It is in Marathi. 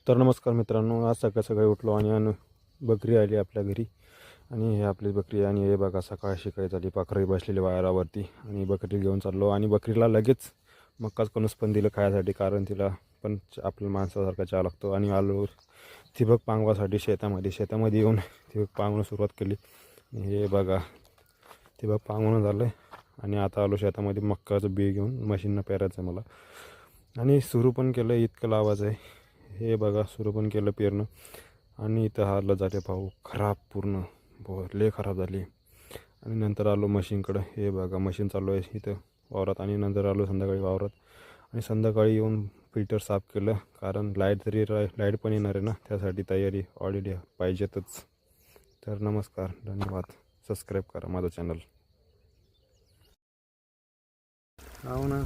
तर नमस्कार मित्रांनो, आज सकाळी उठलो आणि बकरी आली आपल्या घरी. आणि हे आपली बकरी आणि हे बघा सकाळशी काही झाली, पाखरं बसलेली वायरावरती आणि बकरी घेऊन चाललो. आणि बकरीला लगेच मक्काच कणूस पण दिलं खायसाठी, कारण तिला पण आपल्या माणसासारखा चहा लागतो. आणि आलो ठिबक पांगवासाठी शेतामध्ये येऊन ठिबक पांगवणं सुरुवात केली. हे बघा ठिबक पांगवणं झालं आणि आता आलो शेतामध्ये मक्काचं बी घेऊन मशीननं पेरायचं आहे मला. आणि सुरू पण केलं, इतकं लावायचं आहे. हे बघा सुरू पण केलं पेरणं. आणि इथं हालत झाले भाऊ, खराब पूर्ण लय खराब झाली. आणि नंतर आलो मशीनकडं. हे बघा मशीन चालू आहे इथं वावरात. आणि नंतर आलो संध्याकाळी वावरात. आणि संध्याकाळी येऊन फिल्टर साफ केलं, कारण लाईट पण येणार आहे ना, त्यासाठी तयारी ऑलरेडी पाहिजेतच. तर नमस्कार, धन्यवाद. सबस्क्राईब करा माझं चॅनल. हो ना.